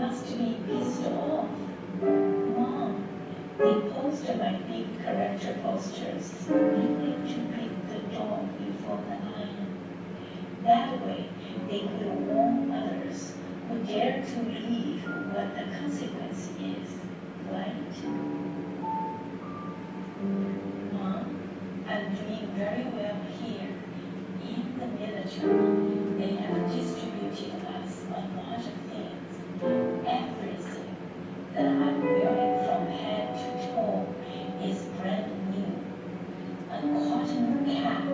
must be pissed off. Mom, they posted my big character posters, needing to pick the dog before the lion. That way, they could warn others who dare to leave what the consequence is, right? Mom, I'm doing very well here. In the military, they have distributed us a lot of things. Everything that I'm wearing from head to toe is brand new. A cotton cap,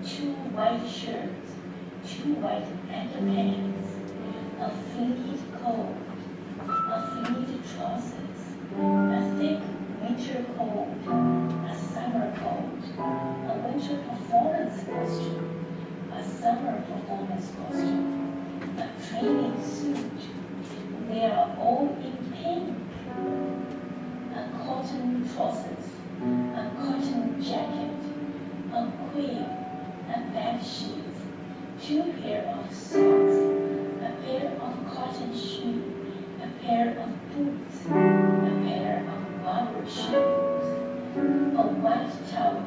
2 white shirts, 2 white underpants, a fleece coat, a fleece trousers, a thick winter coat, a summer coat, a winter performance costume, a summer performance costume, a training suit. They are all in pink. A cotton trousers, a cotton jacket, a quill, a bed sheet, 2 pair of socks, a pair of cotton shoes, a pair of boots, a pair of rubber shoes, a white towel,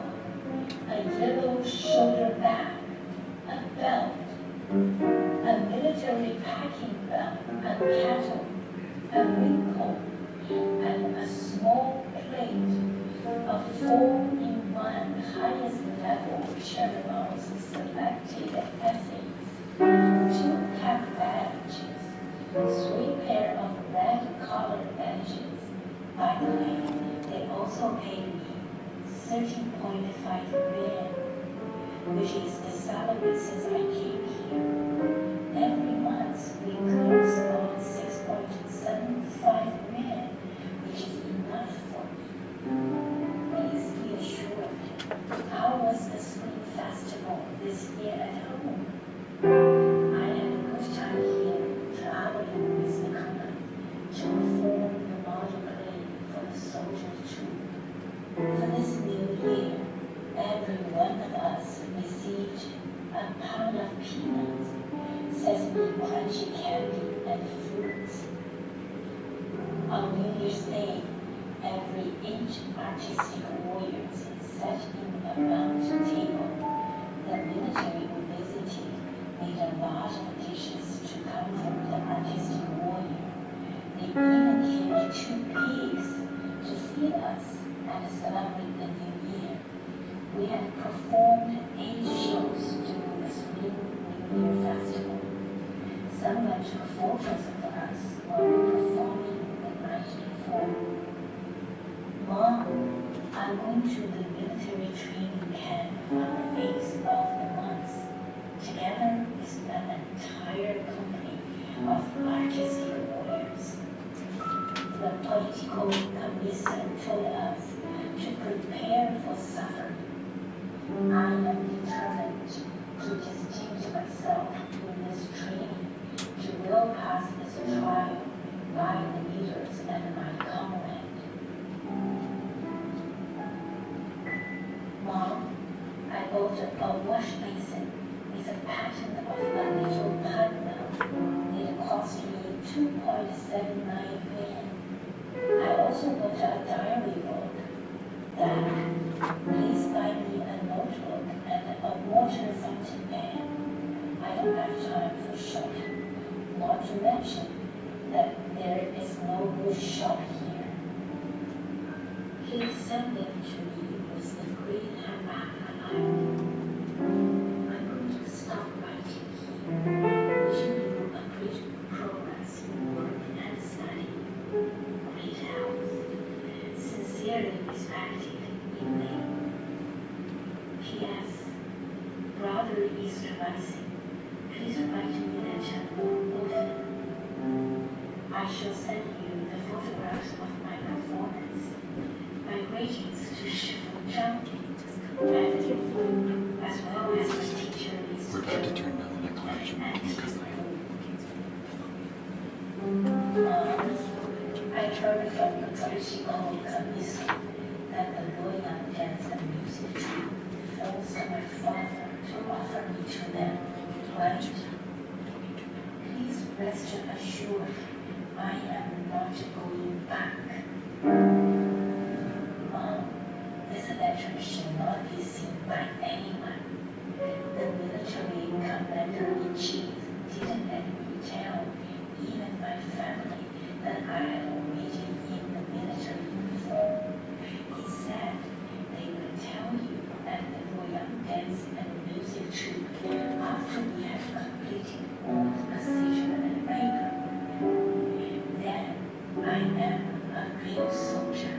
a yellow shoulder bag, a belt, a military packing belt, a kettle, a raincoat, and a small plate of 4-in-1 highest level journals selected essays, 2 cap badges, 3 pair of red collar badges. By the way, they also paid me 13.5 million, which is the salary since I came here. Every month we gross on 6.75 million, which is enough for me. Please be assured. How was the spring festival this year at home? I had a good time here, traveling with the company to perform the model play for the soldiers too. For this new year, every one of us received a pound of peanuts, sesame crunchy candy, and fruits. On New Year's Day, every 8 artistic warriors sat in a round table. The military we visited made a lot of dishes to comfort the artistic warrior. They even killed 2 pigs to feed us and celebrate the new year. We had performed 8 shows during the Spring New Year Festival. Someone took photos of us while we were performing the night before. Mom, I'm going to the military training camp on the 8th of the month, together with an entire company of artistic warriors. The political commission told us to prepare for suffering. I am determined to distinguish myself in this training, to will pass this trial by the leaders and my comrade. Mom, I bought a wash basin with a pattern of a little panda. It cost me 2.79 million. I also bought a diary book. Dad, please buy me a notebook and a water fountain pen. I don't have time for shopping. Not to mention that there is no good shop here. He sent them to me with the green handbag I like. I'm going to stop writing here, wishing you a great progress in work and study, great health. Sincerely respected, Yin Mei. P.S. Brother is rising. Please write me a letter more often. I shall send you the photographs of my performance. My greetings to Shifu Zhang, and as well as my teacher is. We're about to turn down the next lecture. Can you cut I heard from the Segal Theatre that the Loyang Dance and Music Troupe forced my father to offer me to them, right? Please rest assured truth, I am not going back. Mom, this letter should not be seen by anyone. The military commander-in-chief didn't let me tell even my family that I had already in the military uniform. He said they would tell you at the Royal Dance and Music Troupe after we had completed all the procedure and makeup. Then I am a real soldier.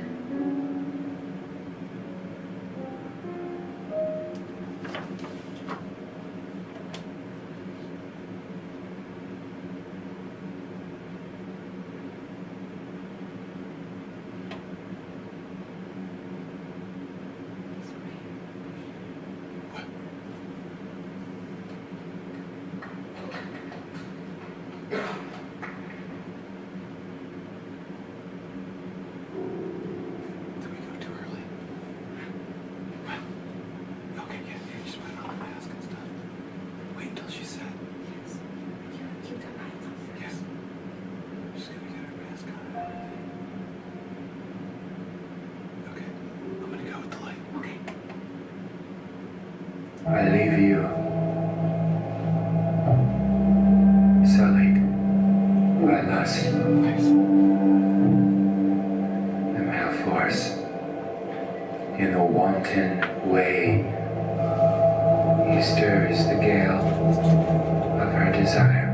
I leave you, sullied by lust and malforce. In a wanton way, he stirs the gale of her desire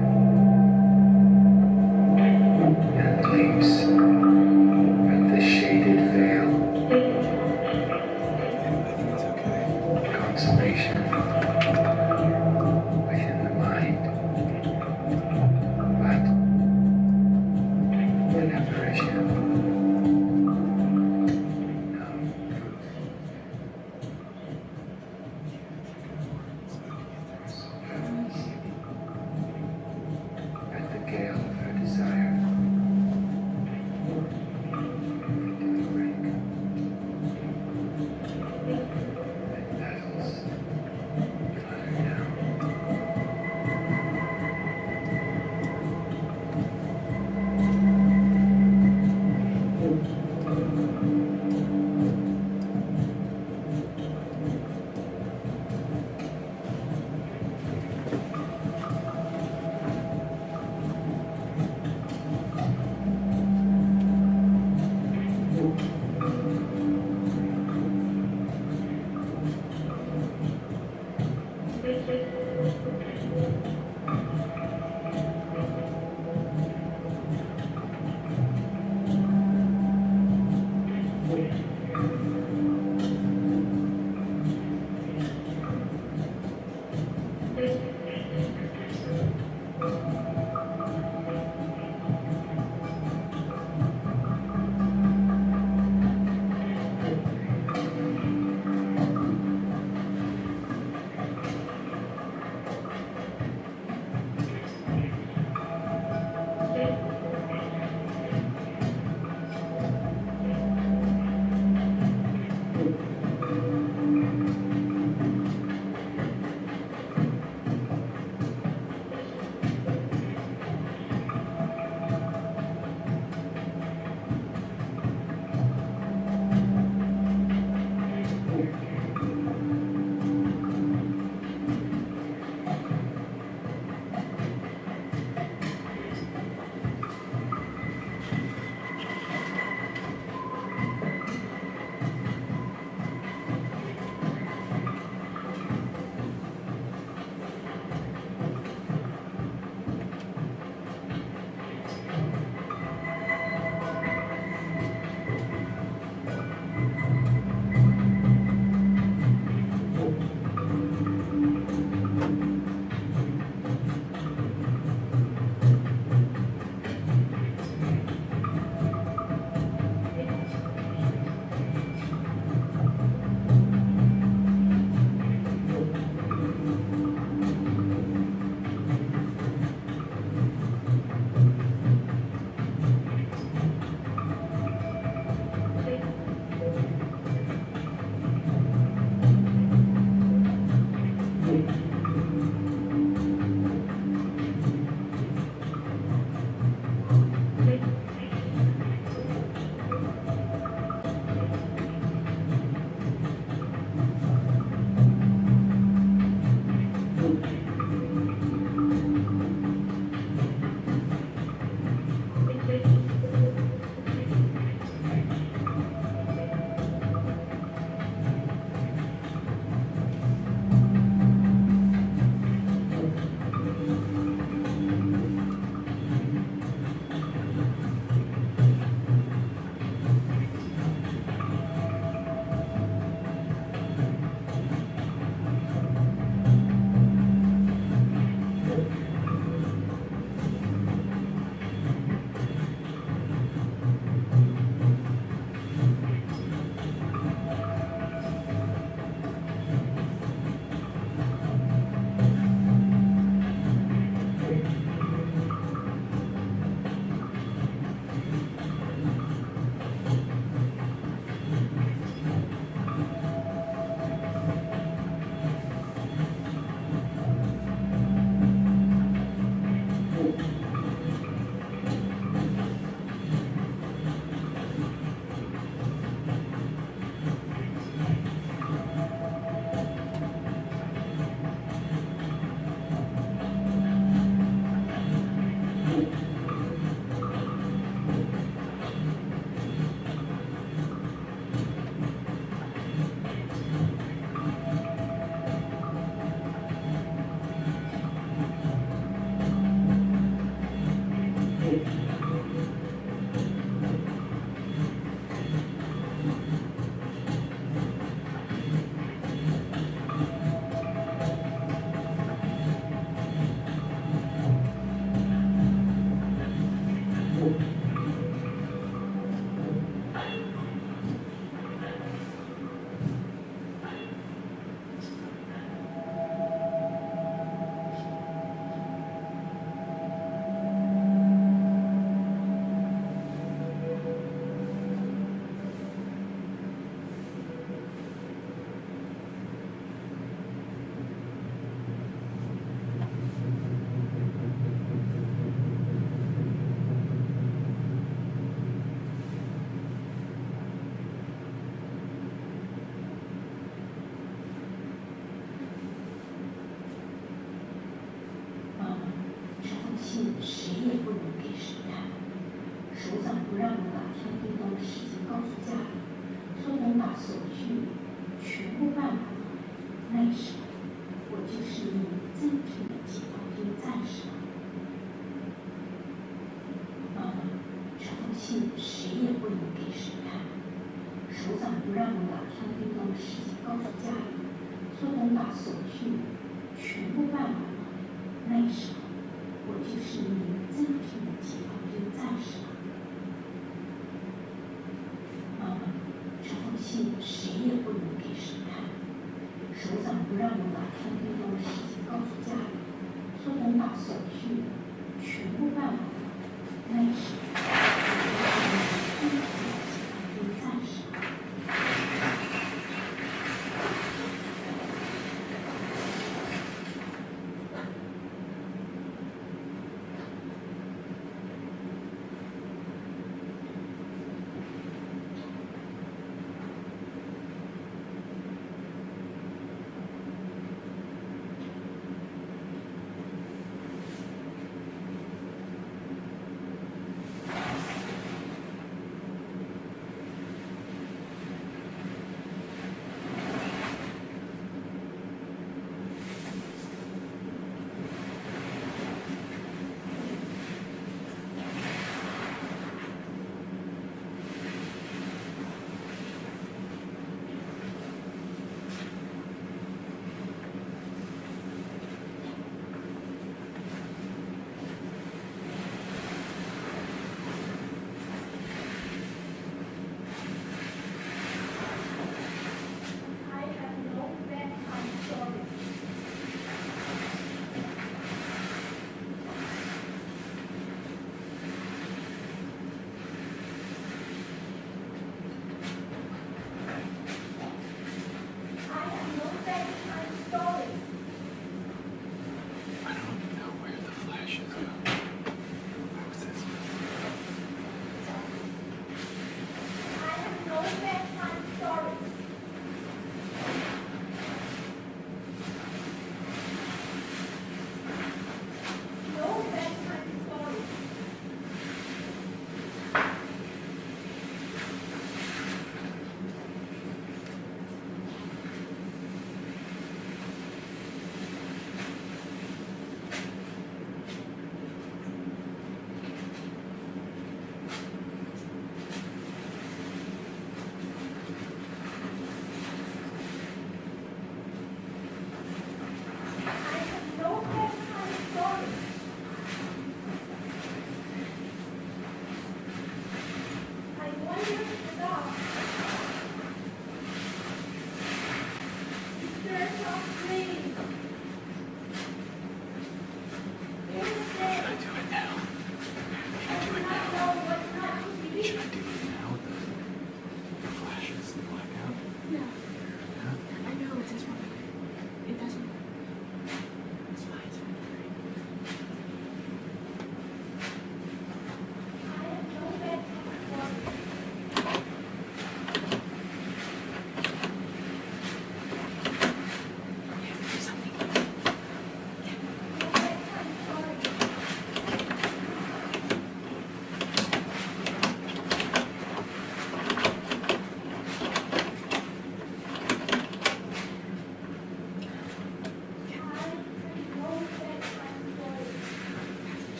and leaps at the shaded veil. Consummation within the mind, but an apparition. No proof. At the gale of her desire. To the ring. And petals flutter down. 谁也不能给谁看。首长不让我打听叮咚的事情告诉家里，说等把手续全部办完了，那时我就是你真正的解放军战士了。妈妈，这封信谁也不能给谁看。首长不让我打听叮咚的事情告诉家里，说等把手续全部办完了，那时候我就是你真正的解放军战士了。妈妈，这封信谁也不能给谁看。首长不让我把天地中的事情告诉家里，说等把手续全部办完了，那时我就是你真正的解放军战士了。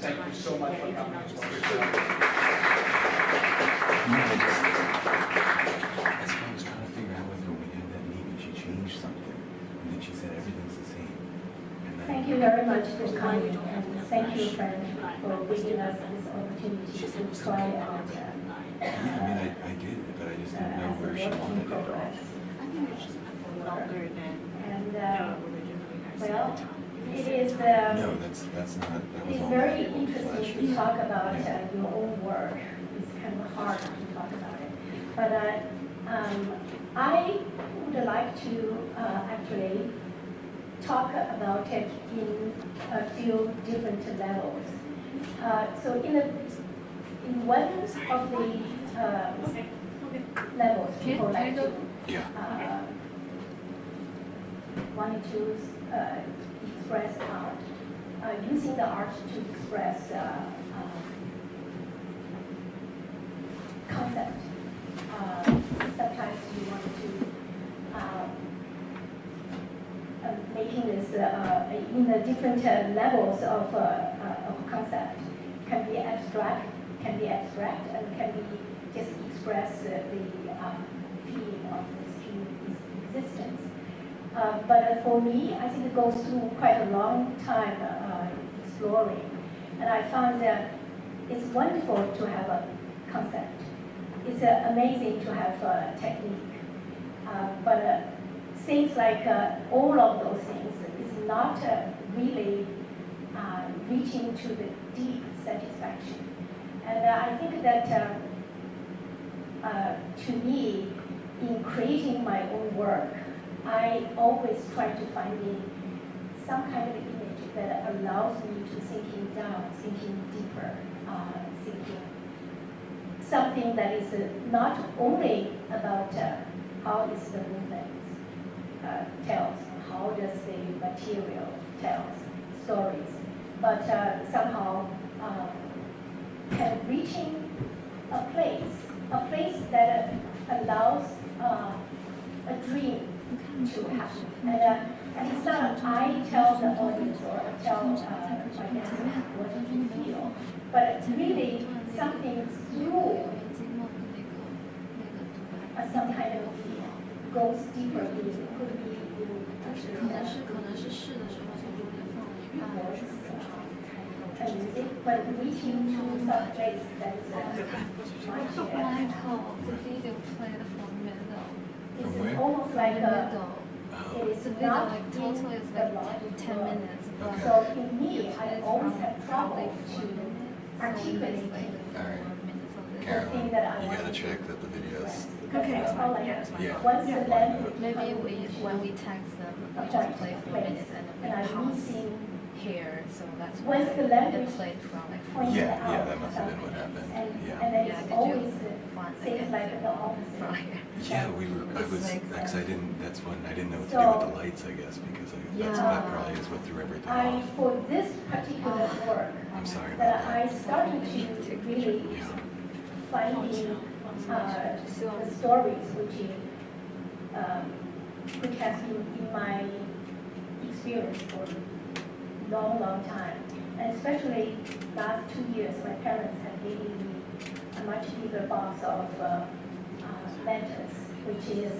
Thank you so much for coming. That's why I was trying to figure out with her when we had that meeting. She changed something, and then she said everything's the same. And then, Thank you very much for coming, and thank you, friend, for giving us this opportunity to try out. yeah, I mean, I did it, but I just didn't know where she wanted it. I think it's just longer than And originally. well, it is. No, that's not. That was It's all very that interesting to talk about your own work. It's kind of hard to talk about it. But I would like to actually talk about it in a few different levels. So in one of the levels, people like to wanted to express art, using the art to express concept. Sometimes you want to making this in the different levels of concept. Can be abstract, and can be just express the feeling of this human existence. But for me, I think it goes through quite a long time exploring. And I found that it's wonderful to have a concept. It's amazing to have a technique. But things like all of those things is not really reaching to the deep satisfaction. And I think that to me, in creating my own work, I always try to find some kind of image that allows me to thinking down, thinking deeper, thinking something that is not only about how is the movement tells, how does the material tells stories, but somehow kind of reaching a place that allows a dream to happen. And it's not I tell the audience or I tell my dancers what to feel, but it's really something through some kind of feel goes deeper. It could be music, but reaching to some place that is much the video played from middle. it's almost like it is The video not like total is like 10 minutes. But So in me, I always have trouble to articulate the Carolyn, thing that I you want gotta to check that the videos. Okay, I felt like Yeah. once the language maybe when we text them, we Okay. just play 4 minutes and and then we I'm pause missing here, so that's why once the it language played from like 4 points minutes. out that must have been what happened. And Yeah. then Yeah, it's did you always find things like the from opposite. here? Yeah, we were. I It's was like, because I didn't. That's when I didn't know what to So- do with the lights. I guess because that Yeah. probably is what threw everything I, off. for this particular work, I'm sorry that about I that. started to really Yeah. finding the stories which has been in my experience for a long time. And especially last 2 years, my parents have given me a much bigger box of letters, which is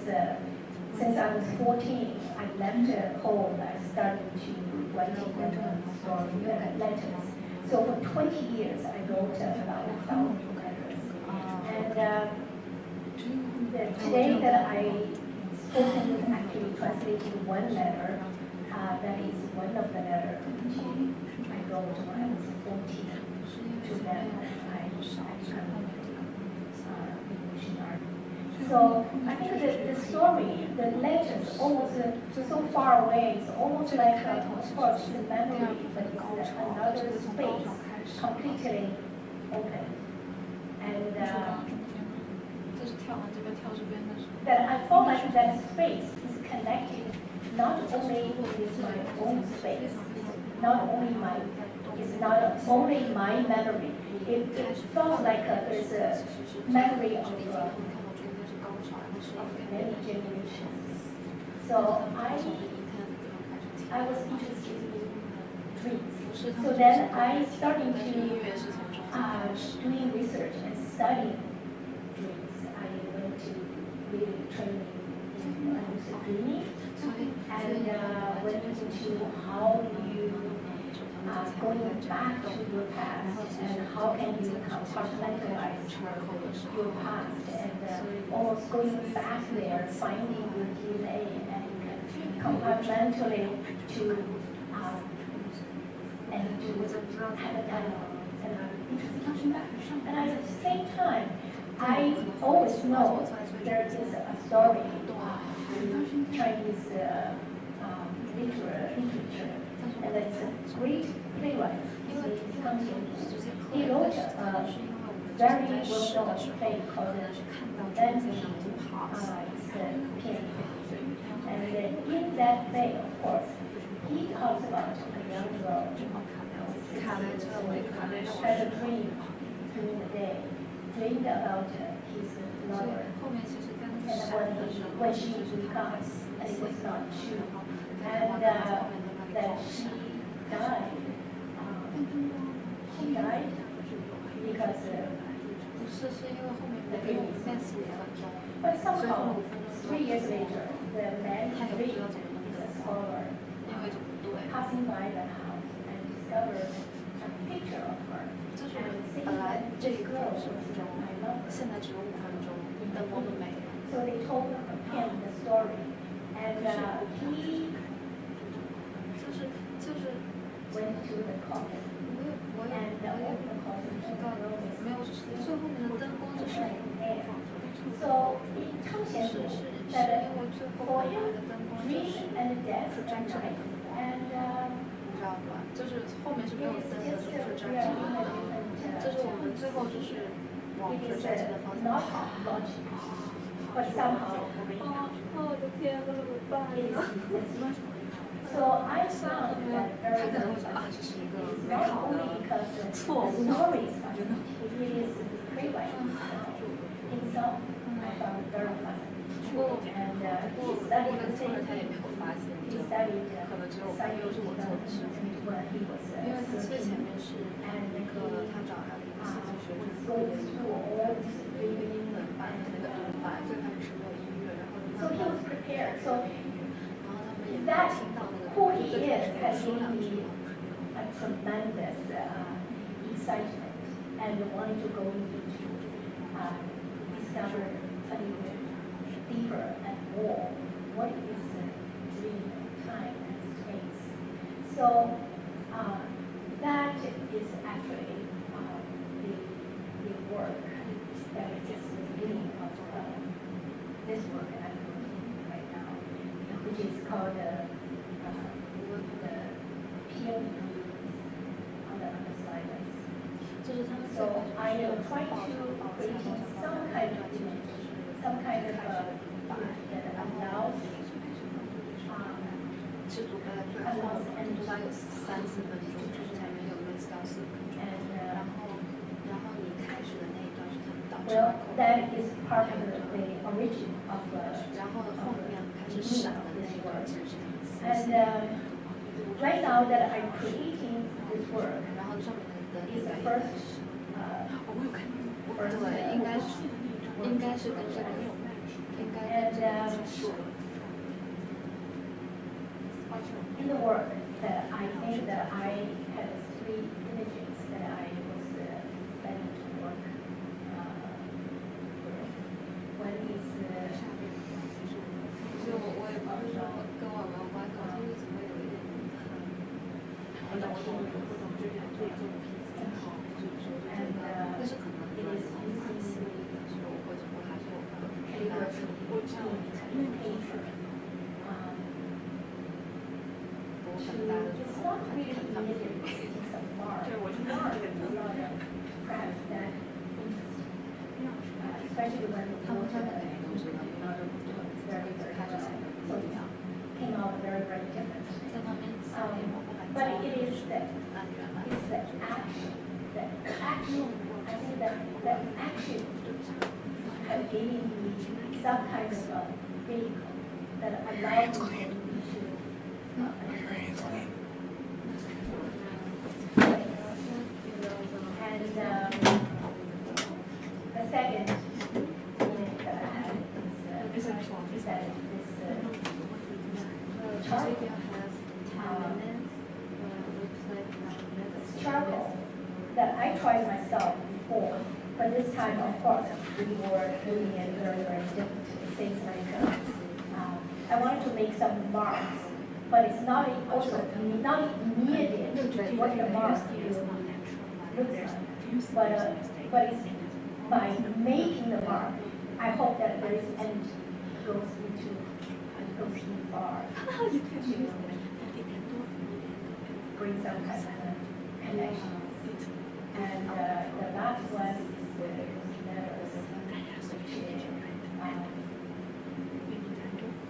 since I was 14, I left home. I started to write letters. So for 20 years, I wrote about 1,000 letters. And today that I spoken with actually translated one letter. That is one of the letters which I wrote when I was 14 to them. I became missionary. So I think the story, the letters, almost so far away. It's almost like, of course, the memory, but it's another space, completely open. And that I felt like that space is connected not only with my own space, not only it's not only my memory. It felt like there's a memory of many generations. So I was interested in dreams. So then I started to doing research and studying dreams. I went to really training in lucid dreaming and went into how you going back to your past and how can you compartmentalize your past and almost going back there, finding your DNA and compartmentally to have a dialogue and introduction back. And at the same time, I always know there is a story in Chinese literature, and it's a great playwright. He wrote a very well-known play called Magnificent Peony Dreams. And in that play, of course, he talks about a young girl who had a dream during the day, dreamed about his lover. And when she becomes, and it was not true, and that she died. She died because the dream is. But somehow, 3 years later, the man he dreamed is a scholar, passing by the house and discovered a picture of her. And saying this girl was my lover. So they told him the story, and he went to the coffin, and opened the coffin, and the girl was there. So it tells you that for him, dream and death and life, and it's just a real it is not logical, but somehow it is. So I found that very interesting, not only because the story is funny, it is the playwright himself. I found it very funny. And he studied the same thing. He studied psychology when he was 13, and he was going through all this reading so he was prepared. So that who he is has given me a tremendous excitement and wanting to go into discover a little bit deeper and more what is dream, time, and space. So that is actually the work that is the beginning of this work I'm doing right now, which is called the Peony Dreams on the other side. So I am trying to create some kind of image, some kind of that allows well, that is part of the origin of this work. And right now that I'm creating this work is the first And in the work that I think that I had 3 images that I was planning to work with. One is 就我也不是说跟我们观考听力组会有一点and 但是可能it is using 我还是有看 calligraphy paper. It's not really limited to some art. Art is not perhaps that interesting, especially when the water is very, very dry. So it came out very, very different. But it is the action. The action, I think that action have given me some kind of a vehicle that allows me to Your hands clean. And the second unit that I had is that this charcoal that I tried myself before, but this time, of course, we were doing it very, very different. Things like I wanted to make some marks, but it's not also not immediate what the mark looks like. But it's by making the mark, I hope that this end goes too far to bring some kind of connection. And the last one is letters, which is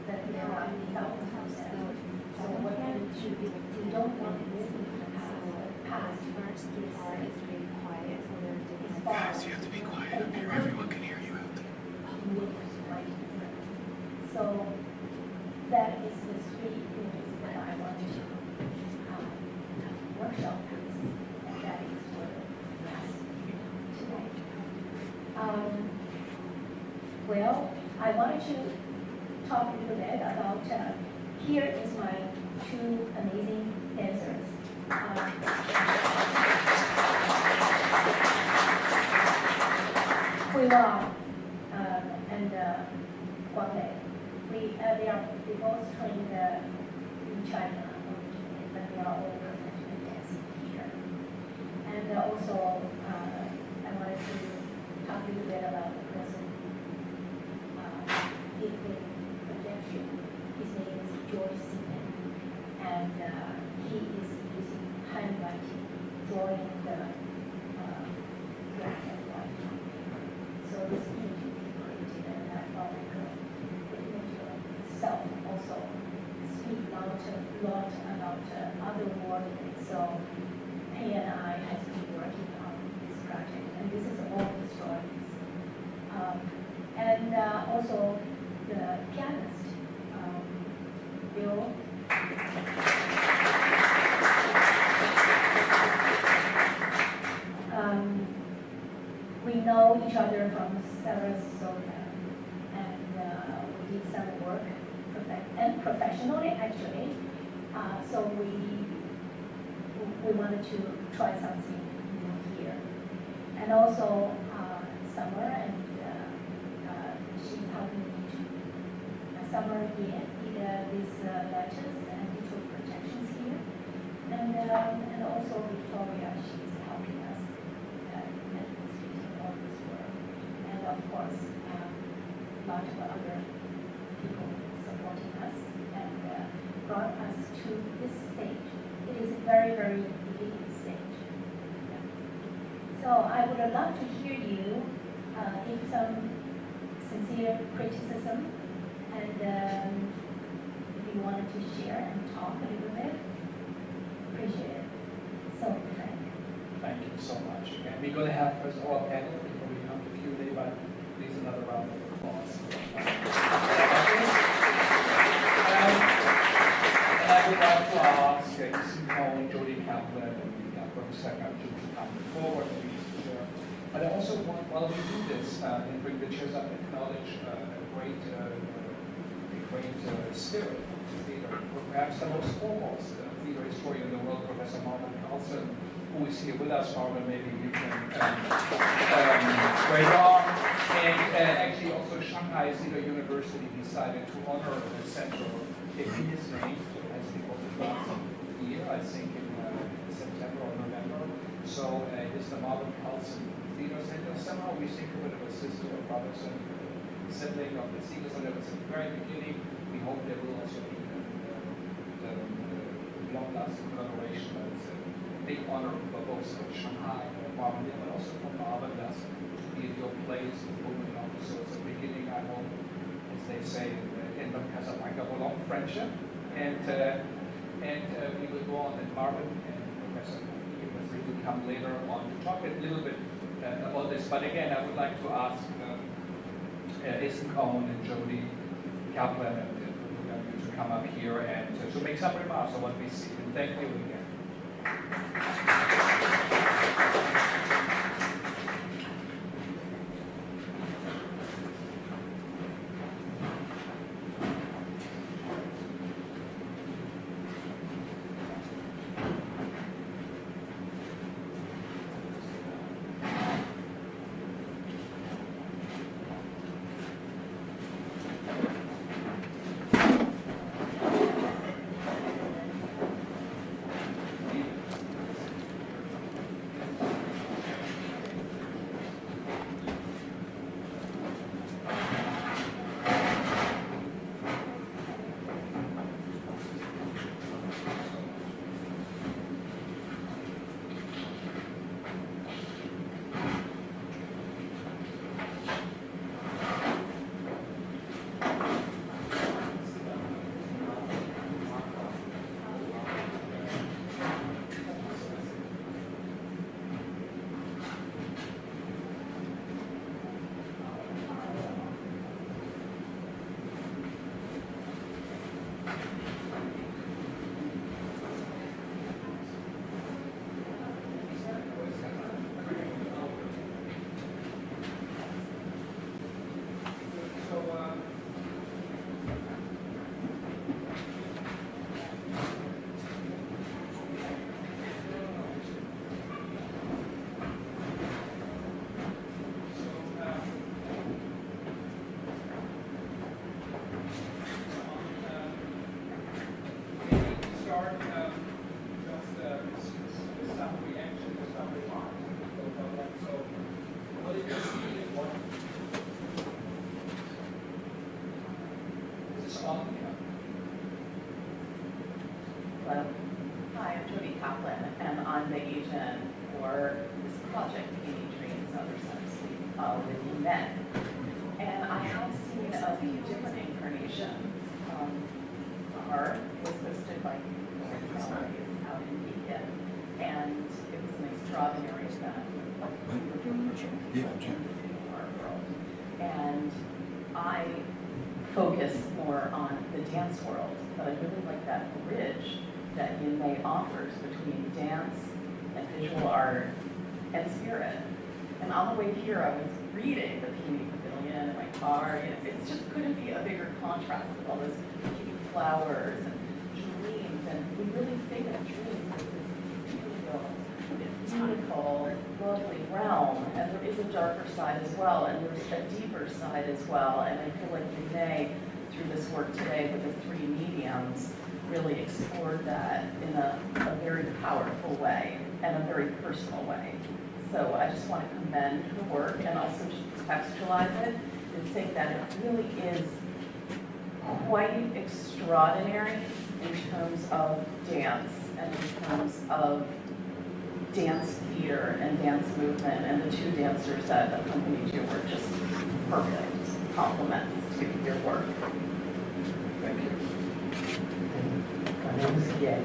that there are thousands of them. So what we don't want to miss the past first is far. So you have to be quiet up here. Everyone can hear you out there. So that is the 3 images that I want to workshop with, and that is for class tonight. Well, I wanted to talk a little bit about, here is my 2 amazing dancers. Hui Wang and Guang Lei. They both trained in China, but they are all professional dancers here. And also, I wanted to talk a little bit about the person did the projection. His name is George Seaman, and he is using handwriting, drawing the black and white on paper. So this image is created, and I felt like the image itself also speaks a lot about other world. So Pei and I have been working on this project, and this is all the stories. And also the pianist, Bill. We know each other from Sarasota, and we did some work professionally, actually. So we wanted to try something new here. And also Summer, and she's helping me to Summer here did these letters and digital projections here. And also Victoria, she's helping us administrating all this work. And of course, a lot of other people supporting us and brought us to this stage. It is a very, very unique stage. So I would love to hear you give some sincere criticism, and if you wanted to share and talk a little bit, appreciate it. So, Frank. Thank you so much. And we're going to have first of all a panel before we come to Q&A, but please another round of applause. And I would like to ask Segal, Jody Kaplan, and Professor Segal to come forward, please. But I also want, while we do this, and bring the chairs up, acknowledge a spirit of theater. Perhaps the most foremost theater historian in the world, Professor Marvin Carlson, who is here with us. Marvin, maybe you can right on. And actually also Shanghai Theatre University decided to honor the center in his name, I think of the last year, I think in September or November. So it's the Marvin Carlson Theatre Center. Somehow we think of it as a sister or brother center, sibling of the Segal Theatre Center. At the very beginning, we hope there will also be long-lasting collaboration. It's a big honor for both Shanghai and Marvin, but also for Marvin to be at your place with moving on. So it's a beginning, I hope, as they say in the Casablanca, a long friendship. And we will go on, and Marvin and Professor will come later on to talk a little bit about this. But again, I would like to ask Ethan Cohn and Jody Kaplan and to come up here and to make some remarks on what we see. And thank you again. Hi, I'm Jody Kaplan, and I'm the agent for this project, Peony Dreams, with Yin Mei. And I have seen a few different incarnations. Our was hosted by Galleries out in Beacon, and it was an extraordinary event. And I focus more on the dance world, but I really like that bridge that Yin Mei offers between dance and visual art and spirit. And on the way here, I was reading the Peony Pavilion in my car. It just couldn't be a bigger contrast with all those cute flowers and dreams. And we really think of dreams as this beautiful, lovely realm. And there is a darker side as well, and there's a deeper side as well. And I feel like Yin Mei, through this work today with the three mediums, really explored that in a very powerful way and a very personal way. So I just want to commend her work and also just contextualize it and say that it really is quite extraordinary in terms of dance and in terms of dance theater and dance movement, and the two dancers that accompanied you were just perfect compliments to your work. Thank you. My name is Yin,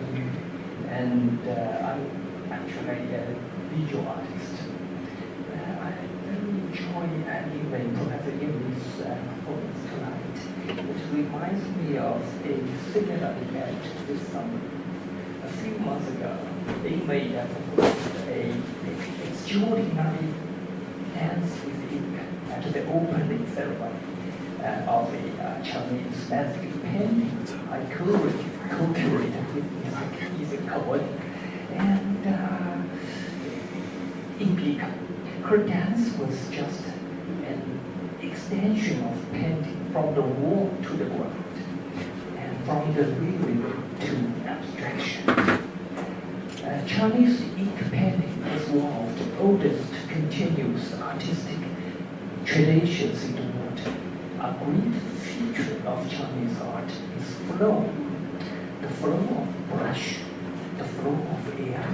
and I'm actually a visual artist. I really enjoy Yin Mei, Professor Yin's performance tonight. It reminds me of a similar event this summer. A few months ago, Yin Mei performed an extraordinary dance with ink at the opening ceremony of a Chinese landscape painting. I co-curated with Ms. Cohen, and in her dance was just an extension of painting from the wall to the ground, and from the realism to abstraction. Chinese ink painting is one of the oldest continuous artistic traditions in the world. A great feature of Chinese art is flow. The flow of brush, the flow of air,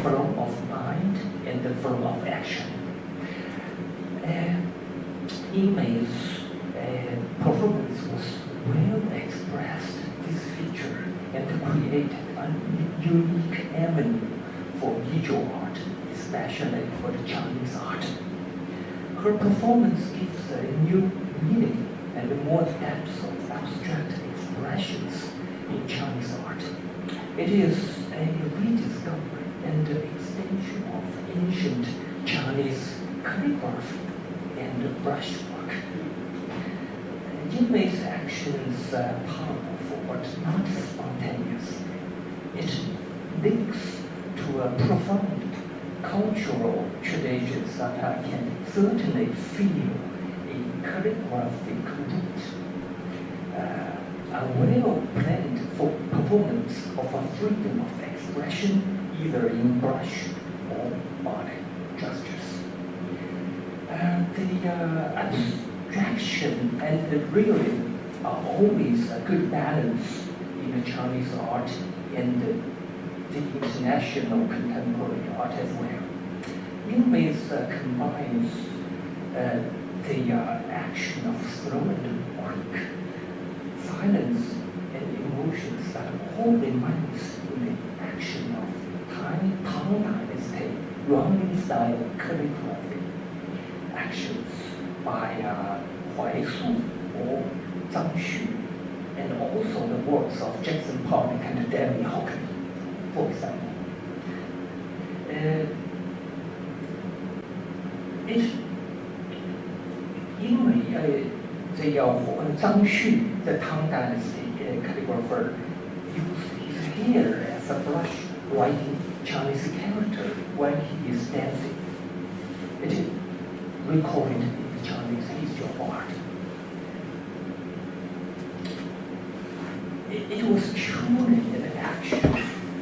flow of mind, and the flow of action. Yin Mei's performance was well expressed this feature and created a unique avenue for visual art, especially for the Chinese art. Her performance gives a new meaning and more depth of abstract expressions in Chinese art. It is a rediscovery and extension of ancient Chinese calligraphy and brushwork. Yin Mei's actions are powerful but not spontaneous. It links to a profound cultural traditions that I can certainly feel in calligraphic root. A well-planned performance of a freedom of expression, either in brush or body gestures. The abstraction and the realism are always a good balance in the Chinese art and the international contemporary art as well. Yin Mei combines the action of slow and quick, silence and emotions that all remains in the action of Tang Dynasty running style calligraphy. Actions by Huai Su or Zhang Xu, and also the works of Jackson Pollock and David Hockney, for example. Yin Mei, Zhang Xu, the Tang Dynasty calligrapher, used his hair as a brush writing Chinese character when he is dancing. It is recorded in the Chinese history of art. It was truly an action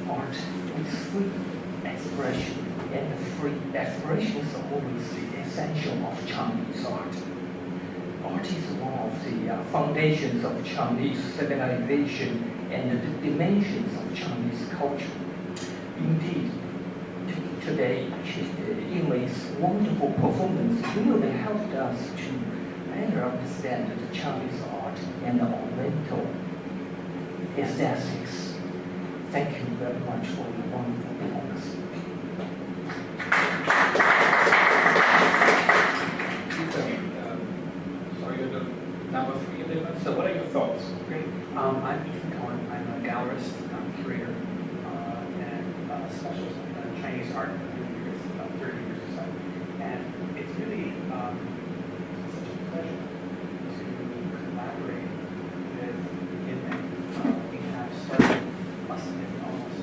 art with free expression, and free expression is always the essential of Chinese art. Art is one of the foundations of Chinese civilization and the dimensions of Chinese culture. Indeed, today, Yin Mei's wonderful performance really helped us to better understand the Chinese art and the Oriental aesthetics. Thank you very much for your wonderful performance. Sorry, you're the number 3 in the so what are your thoughts? Great. I'm Ethan Cohen. I'm a gallerist, curator, and specialist in Chinese art for about 30 years or so. And it's really such a pleasure to collaborate with Yin Mei. We have started, must have been almost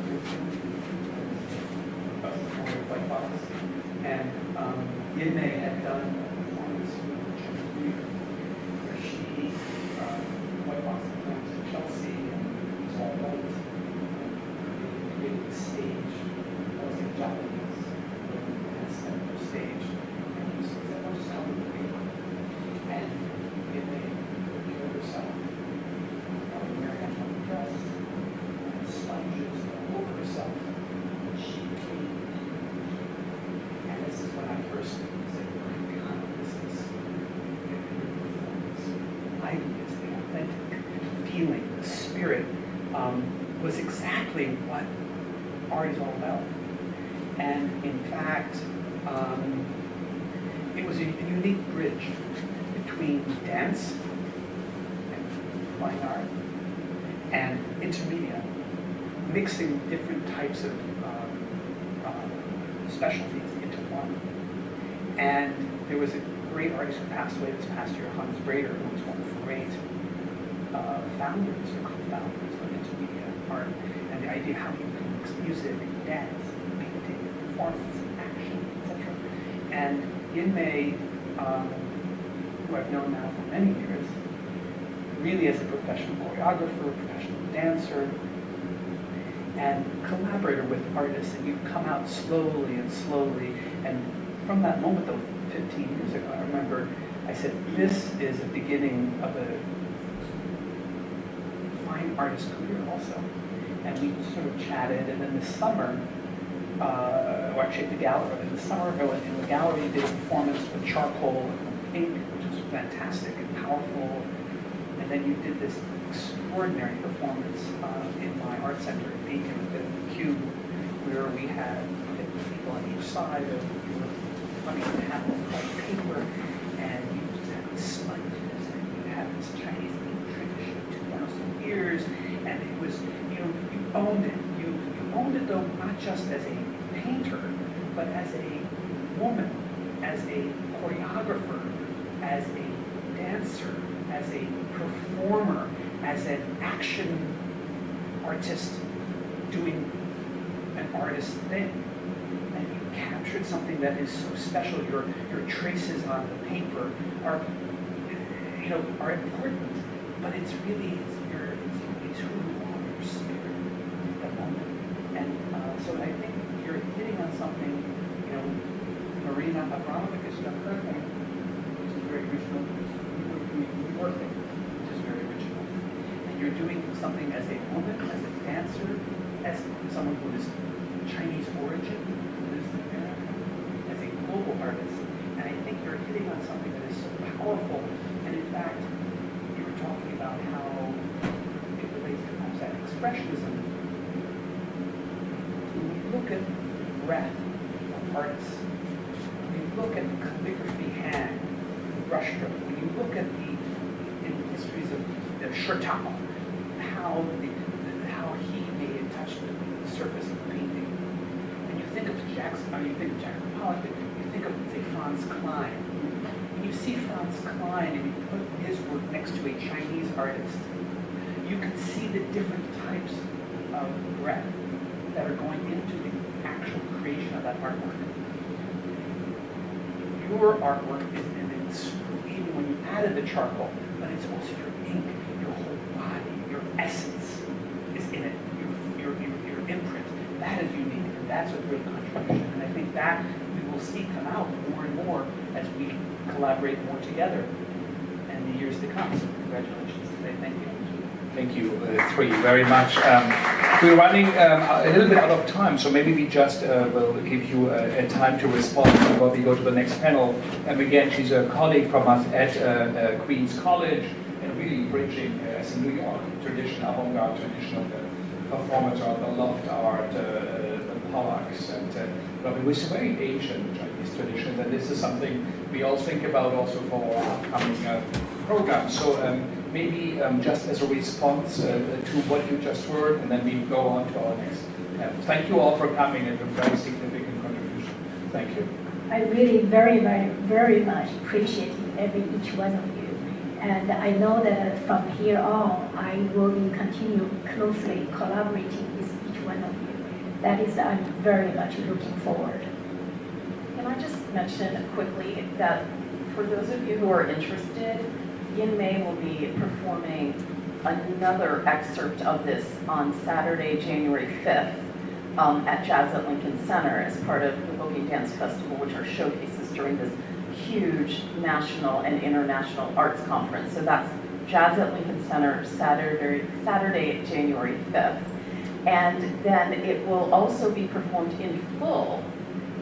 15 White Box. And Yin Mei had done a performance where she, White Box, went to Chelsea and it was all white. The stage, that was like Japanese, and center stage. And he said, I want to sound the paper. And Yin Mei killed herself. Wearing a funny dress, and sponges all over herself. And she cleaned. And this is when I first said, God, this is a performance. I think it's the authentic feeling, the spirit, was exactly what art is all about. And in fact, it was a unique bridge between dance and fine art and intermedia, mixing different types of specialties into one. And there was a great artist who passed away this past year, Hans Brader, who was one of the great founders or co-founders of intermedia art, and the idea how you can mix music, dance, painting, performance, action, etc. And Yin Mei, who I've known now for many years, really as a professional choreographer, professional dancer, and collaborator with artists, and you come out slowly and slowly. And from that moment, though, 15 years ago, I remember I said, this is the beginning of a fine artist career also. And we sort of chatted, and then this summer, or actually at the gallery, in the summer, I went in the gallery, did a performance with charcoal and ink, which was fantastic and powerful. And then you did this extraordinary performance in my art center at Beacon, the Cube, where we had 50 people on each side of your funny panel of white paper, and you just had these sponges, and you had this Chinese ink tradition of 2,000 years, and it was, you know, you owned it. You owned it, though, not just as a painter, but as a woman, as a choreographer, as a dancer, as a performer, as an action artist doing an artist thing. And you captured something that is so special. Your traces on the paper are, you know, are important, but it's really, it's who you are, your spirit, at that moment. And so I think you're hitting on something, you know, Marina Abramovic is done her thing, which is very original. Your thing, which is very original. And you're doing something as a woman, as a dancer, as someone who is Chinese origin, who lives in America, as a global artist. And I think you're hitting on something that is so powerful. And in fact, you were talking about how it relates to perhaps that expressionism. When we look at breath of artists, when you look at calligraphy hand, brushstroke, when you look at the histories of Shirtao, how he may have touched the surface of the painting. When you think of Jackson Pollock, you think of, say, Franz Klein. When you see Franz Klein and you put his work next to a Chinese artist, you can see the different types of breath that are going into the actual creation of that artwork. Your artwork is even when you added the charcoal, but it's also your ink, your whole body, your essence is in it, your imprint. That is unique, and that's a great contribution. And I think that we will see come out more and more as we collaborate more together in the years to come. So congratulations today. Thank you. Thank you, three, very much. We're running a little bit out of time, so maybe we just will give you a time to respond before we go to the next panel. And again, she's a colleague from us at Queens College, and really bridging as a New York tradition, avant-garde tradition of the performance art, the loft art, the Pollocks, and it was a very ancient Chinese tradition, and this is something we all think about also for our upcoming program. So maybe just as a response to what you just heard, and then we go on to our next panel. Thank you all for coming and a very significant contribution. Thank you. I really very, very, very much appreciate each one of you. And I know that from here on, I will be continue closely collaborating with each one of you. That is, I'm very much looking forward. Can I just mention quickly that for those of you who are interested, Yin Mei will be performing another excerpt of this on Saturday, January 5th at Jazz at Lincoln Center as part of the Boogie Dance Festival, which are showcases during this huge national and international arts conference. So that's Jazz at Lincoln Center, Saturday, January 5th. And then it will also be performed in full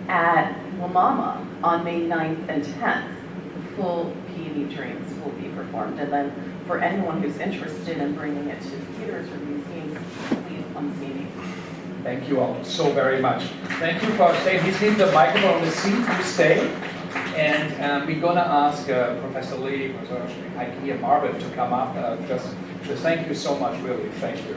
at Wamama on May 9th and 10th. The full Peony Dreams will be performed. And then for anyone who's interested in bringing it to theaters or museums, please come see me. Thank you all so very much. Thank you for staying. Please leave the microphone on the seat. You stay. And we're going to ask Professor Lee, Professor Heike and Marvin to come up. Just thank you so much, really. Thank you.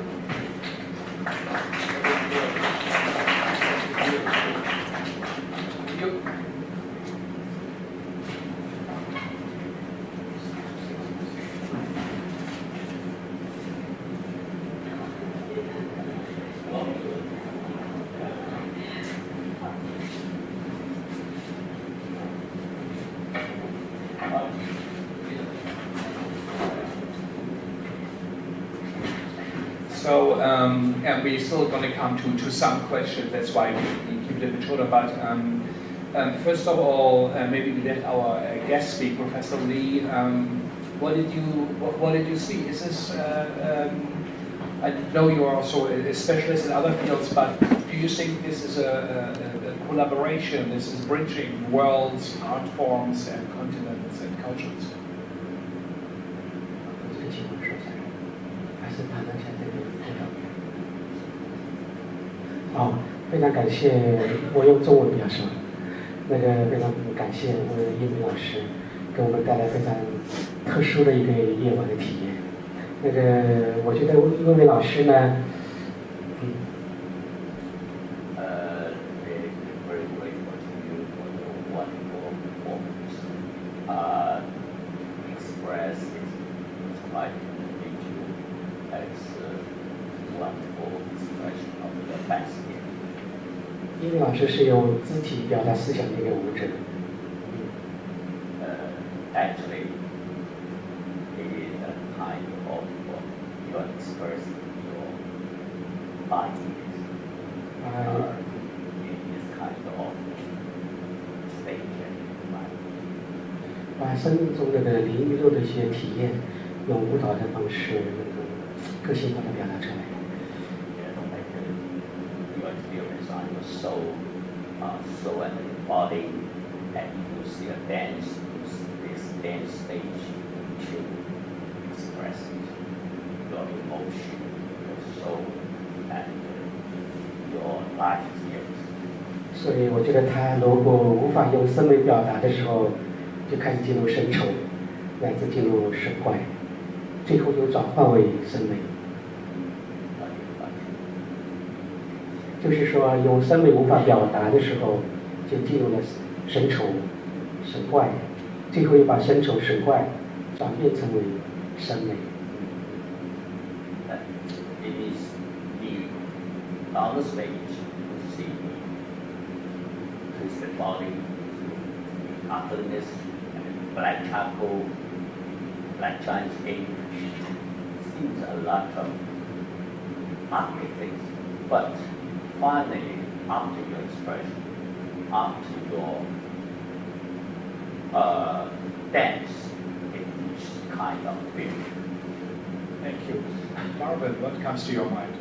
So, and we're still going to come to some questions. That's why we keep it a bit shorter. But first of all, maybe we let our guest speak, Professor Lee. What did you see? Is this? I know you are also a specialist in other fields, but do you think this is a collaboration? This is bridging worlds, art forms, and continents and cultures. 这个题目说下来，还是谈谈一下这个介绍。好，非常感谢，我用中文表示。那个非常感谢我们叶明老师给我们带来非常特殊的一个夜晚的体验。那个我觉得叶明老师呢，very grateful to you for your wonderful performance. Express is quite individual as a wonderful expression of the best gift. 叶明老师是用肢体表达思想的一个舞者。Actually, it is a kind of you are expressing your ideas. It is kind of stage and mind. 把生命中的灵与肉的一些体验，用舞蹈的方式，那个个性化的表达出来。Your experience on your soul and your body, and you see a dance, this dance stage to express your emotion, your soul, and your life experience. 所以我觉得他如果无法用声美表达的时候，就开始进入神丑，乃至进入神怪，最后又转换为声美。就是说，用声美无法表达的时候，就进入了神丑、神怪，最后又把神丑、神怪转变成为声美。It is the on the stage you see twisted body, ugliness, black charcoal, black Chinese ink. Seems a lot of ugly things, but finally, after your expression, after your dance, it's kind of beautiful. Thank you. Marvin, what comes to your mind?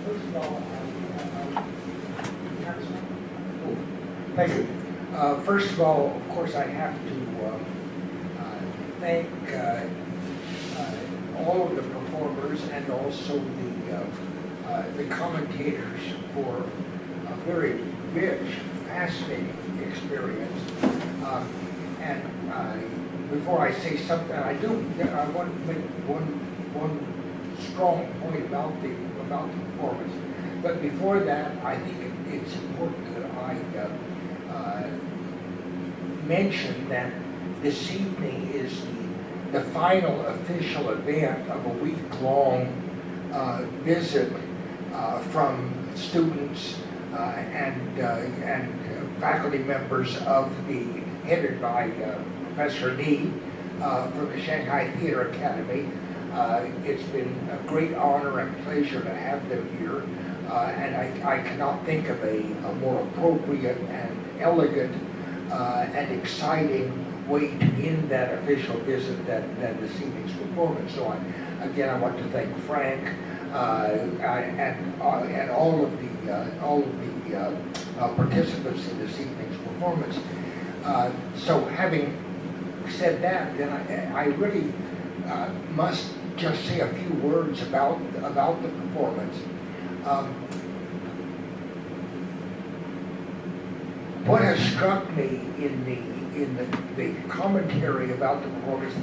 First of all, thank you. First of all, of course, I have to thank all of the performers and also the commentators for a very rich, fascinating experience. And before I say something, I want to make one strong point about the performance. But before that, I think it's important that I mention that this evening is the final official event of a week-long visit from students and faculty members headed by Professor Lee from the Shanghai Theatre Academy. It's been a great honor and pleasure to have them here, and I cannot think of a more appropriate and elegant and exciting way to end that official visit than this evening's performance. So again, I want to thank Frank and all of the participants in this evening's performance. So having said that, then I really must just say a few words about the performance. What has struck me in the commentary about the performance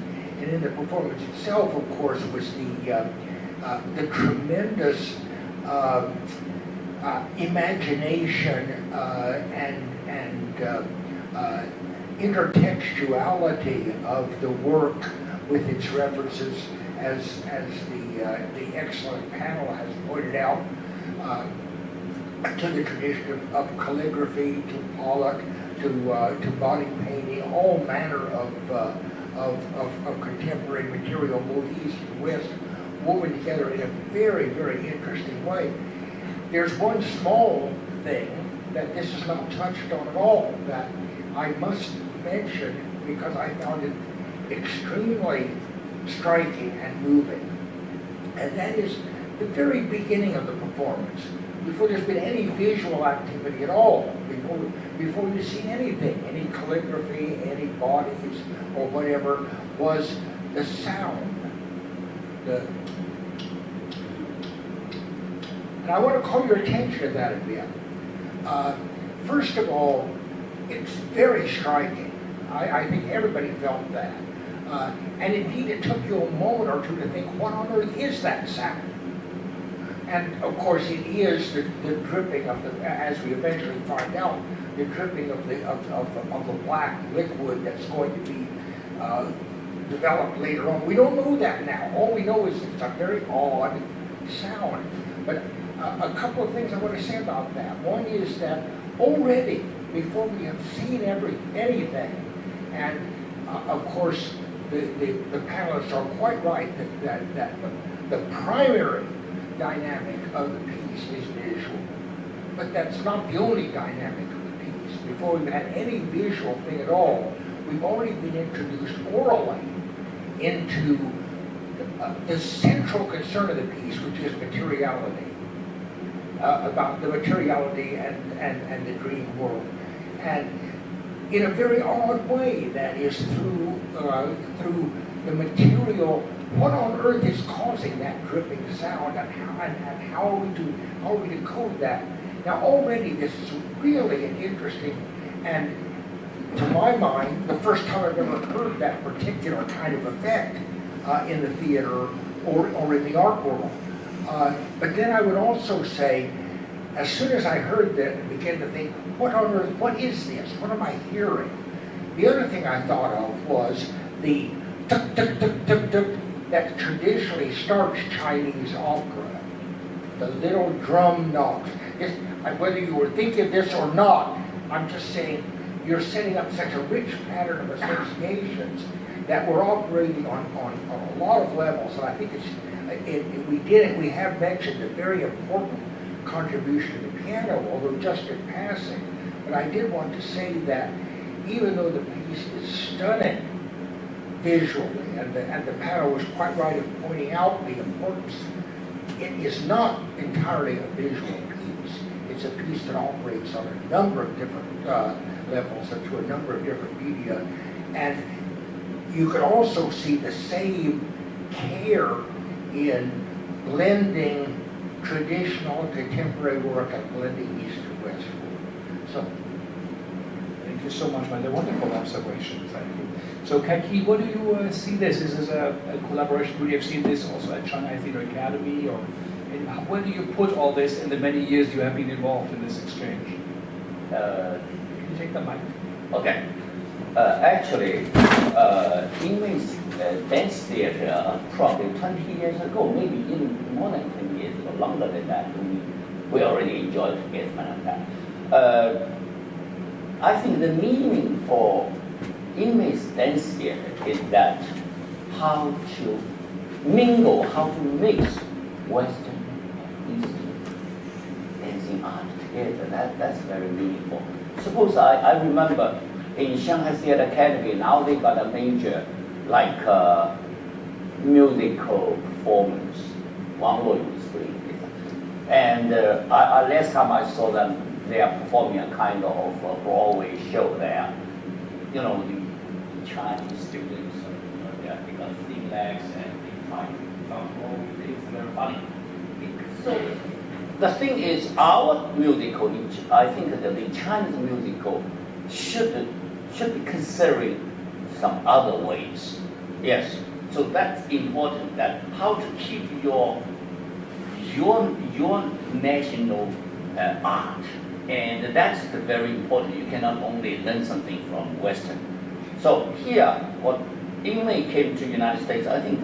and in the performance itself, of course, was the tremendous imagination and intertextuality of the work with its references, as the excellent panel has pointed out, to the tradition of calligraphy, to Pollock, to body painting, all manner of contemporary material, both East and West, woven together in a very, very interesting way. There's one small thing that this is not touched on at all that I must mention because I found it extremely striking and moving. And that is the very beginning of the performance, before there's been any visual activity at all, before you've seen anything, any calligraphy, any bodies, or whatever, was the sound. And I want to call your attention to that a bit. First of all, it's very striking. I think everybody felt that. And indeed, it took you a moment or two to think, what on earth is that sound? And of course, it is the dripping of the, as we eventually find out, the dripping of the black liquid that's going to be developed later on. We don't know that now. All we know is it's a very odd sound. But a couple of things I want to say about that. One is that already, before we have seen anything, and of course, the panelists are quite right that the primary dynamic of the piece is visual. But that's not the only dynamic of the piece. Before we've had any visual thing at all, we've already been introduced orally into the central concern of the piece, which is materiality. About the materiality and the dream world. And in a very odd way, that is through the material. What on earth is causing that dripping sound, and how are we to code that? Now already this is really an interesting, and to my mind, the first time I've ever heard that particular kind of effect in the theater or in the art world. But then I would also say, as soon as I heard that and began to think, what on earth, what is this? What am I hearing? The other thing I thought of was the tuk tuk tuk tuk tuk that traditionally starts Chinese opera. The little drum knocks. Whether you were thinking of this or not, I'm just saying you're setting up such a rich pattern of associations that we're operating on a lot of levels. And I think we have mentioned a very important contribution to the piano, although just in passing. But I did want to say that even though the piece is stunning visually, and the panel was quite right in pointing out the importance, it is not entirely a visual piece. It's a piece that operates on a number of different levels and through a number of different media. And you could also see the same care in blending traditional and contemporary work and blending East and West. So, thank you so much, man. They're wonderful observations. Thank you. So, Kaki, what do you see this? Is this a collaboration? Would you have seen this also at Shanghai Theatre Academy, or where do you put all this in the many years you have been involved in this exchange? Can you take the mic? Okay. Actually, Yin Mei's dance theater, probably 20 years ago, maybe even more than 20 years ago, longer than that, we already enjoyed together like that. I think the meaning for Yin Mei's dance theater is that how to mingle, how to mix Western and Eastern dancing art together. That's very meaningful. Suppose I remember in Shanghai Theatre Academy, now they got a major musical performance, and last time I saw them, they are performing a kind of a Broadway show there. You know, the Chinese students, they got thin legs and they try to jump all things, very funny. So the thing is, our musical, I think that the Chinese musical should be considering some other ways. Yes, so that's important, that how to keep your national art, and that's very important. You cannot only learn something from Western. So here, what Yin Mei came to the United States, I think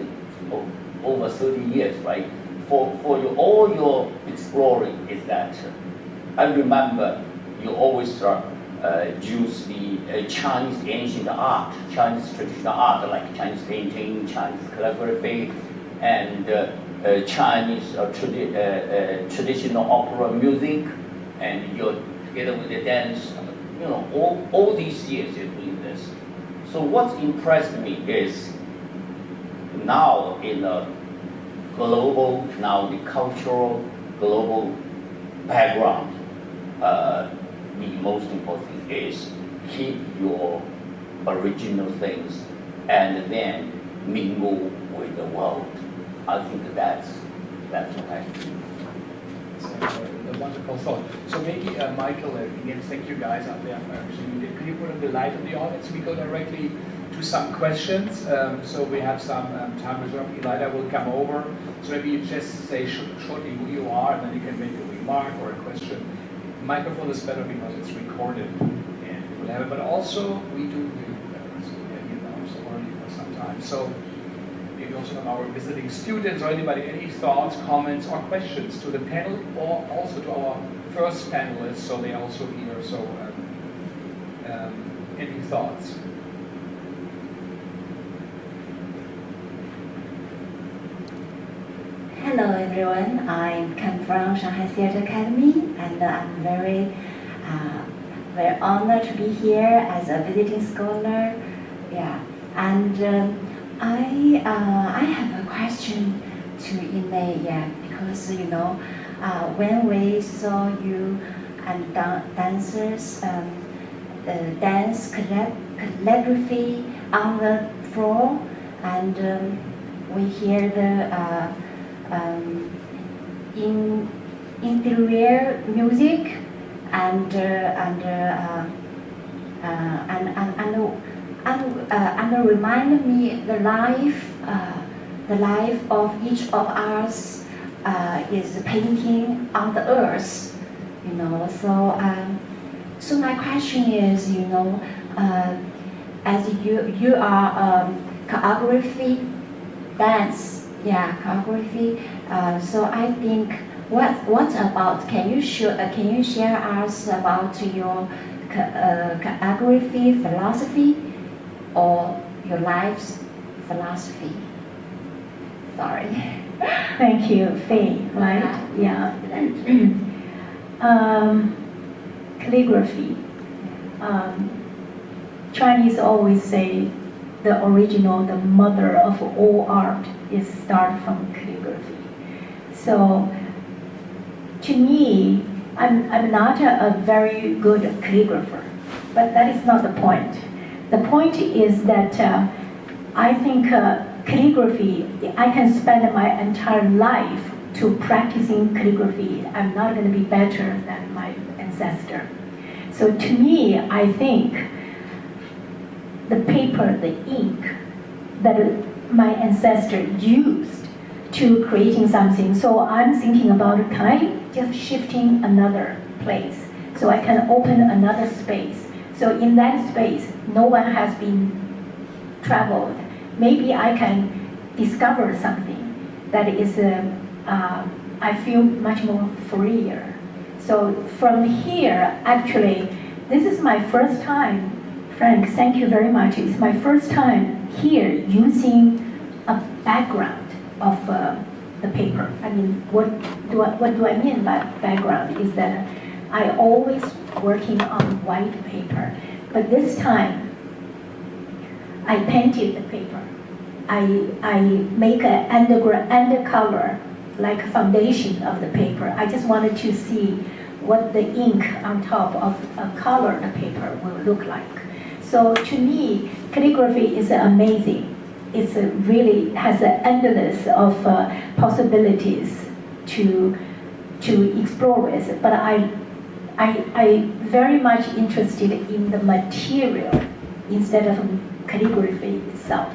over 30 years, right? For all your exploring is that I remember you always use the Chinese ancient art, Chinese traditional art like Chinese painting, Chinese calligraphy, and Chinese traditional opera music, and you're together with the dance. You know, all these years you're doing this. So what impressed me is now in a global, now the cultural global background, the most important thing is keep your original things and then mingle with the world. I think that's what I do. It's a wonderful thought. So maybe Michael, again, thank you guys out there for actually, could you put the light on the audience? We go directly to some questions. So we have some time reserved. Elida will come over. So maybe you just say shortly who you are, and then you can make a remark or a question. The microphone is better because it's recorded, and we'll have it. But also we do so early for some time. So maybe also from our visiting students or anybody, any thoughts, comments, or questions to the panel, or also to our first panelists, so they are also here. So any thoughts? Hello everyone, I come from Shanghai Theatre Academy, and I'm very honored to be here as a visiting scholar. Yeah, and I have a question to Yin Mei, yeah, because you know, when we saw you and dancers dance calligraphy on the floor, and we hear the ethereal music and remind me the life of each of us is painting on the earth, you know. So my question is, you know, as you are choreography dance, yeah, choreography. So I think what about? Can you share us about your choreography philosophy or your life's philosophy? Sorry. Thank you, Faye. Right? Yeah. Calligraphy. Chinese always say the original, the mother of all art is start from calligraphy. So to me, I'm not a very good calligrapher, but that is not the point. The point is that I think calligraphy, I can spend my entire life to practicing calligraphy. I'm not going to be better than my ancestor. So to me, I think the paper, the ink that my ancestor used to creating something. So I'm thinking about, can I just shifting another place so I can open another space. So in that space, no one has been traveled. Maybe I can discover something that is, I feel much more freer. So from here, actually, this is my first time. Frank, thank you very much. It's my first time here using a background of the paper. I mean, what do I mean by background is that I always working on white paper, but this time I painted the paper. I make an undercolor, like foundation of the paper. I just wanted to see what the ink on top of a colored paper will look like. So to me, calligraphy is amazing. It's really has an endless of possibilities to explore with. But I very much interested in the material instead of calligraphy itself.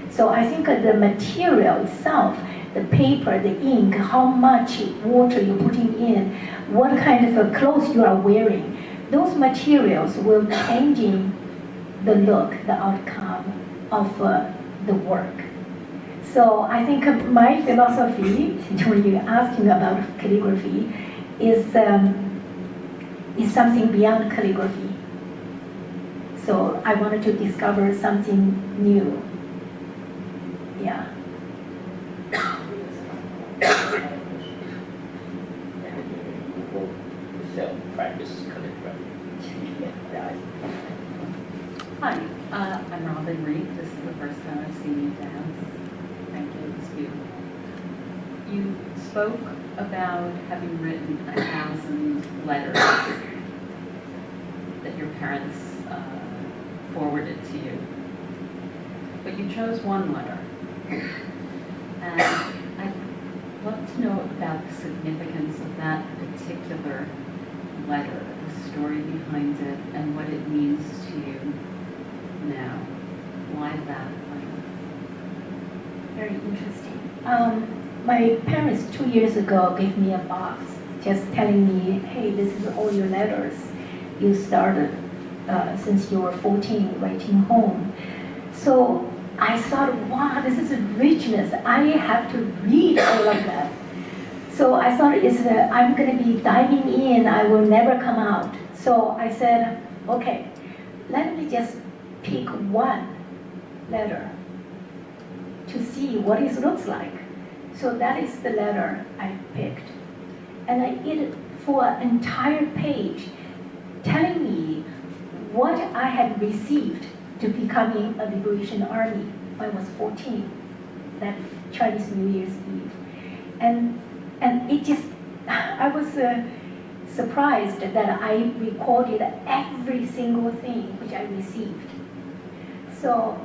So I think the material itself, the paper, the ink, how much water you're putting in, what kind of clothes you are wearing, those materials will changing the look, the outcome of the work. So I think my philosophy, when you're asking about calligraphy, is something beyond calligraphy. So I wanted to discover something new. Yeah. Self-practice calligraphy. Hi, I'm Robin Reed. This is the first time I've seen you dance. Thank you, it's beautiful. You spoke about having written 1,000 letters that your parents forwarded to you. But you chose one letter. And I'd love to know about the significance of that particular letter, the story behind it, and what it means to you now. Why that letter? Very interesting. My parents 2 years ago gave me a box just telling me, hey, this is all your letters you started since you were 14 writing home. So I thought, wow, this is a richness. I have to read all of that. So I thought I'm going to be diving in. I will never come out. So I said, okay, let me just pick one letter to see what it looks like. So that is the letter I picked. And I did for an entire page telling me what I had received to becoming a Liberation Army when I was 14, that Chinese New Year's Eve. And it just, I was surprised that I recorded every single thing which I received. So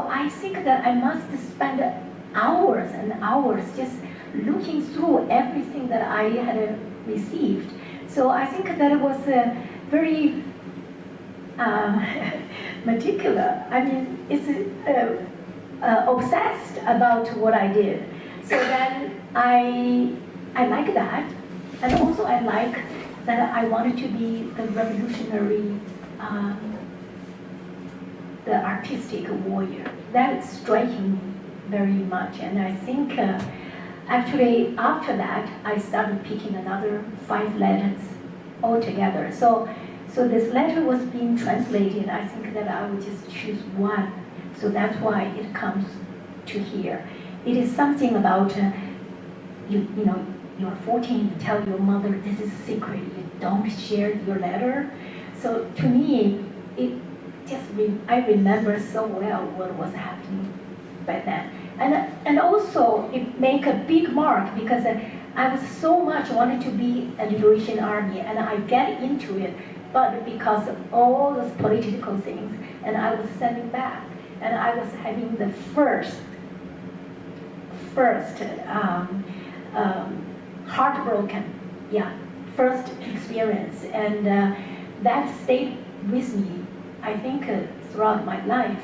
I think that I must spend hours and hours just looking through everything that I had received. So I think that it was very meticulous. I mean, it's obsessed about what I did. So then I like that, and also I like that I wanted to be the revolutionary, the artistic warrior. That is striking me very much, and I think actually after that I started picking another 5 letters altogether. So this letter was being translated. I think that I would just choose one. So that's why it comes to here. It is something about you know, you're 14, you tell your mother this is a secret, you don't share your letter. So to me, it just I remember so well what was happening back then. And also it make a big mark because I was so much wanted to be a Liberation Army, and I get into it, but because of all those political things, and I was sending back, and I was having the first heartbroken, first experience, and that stayed with me, I think, throughout my life.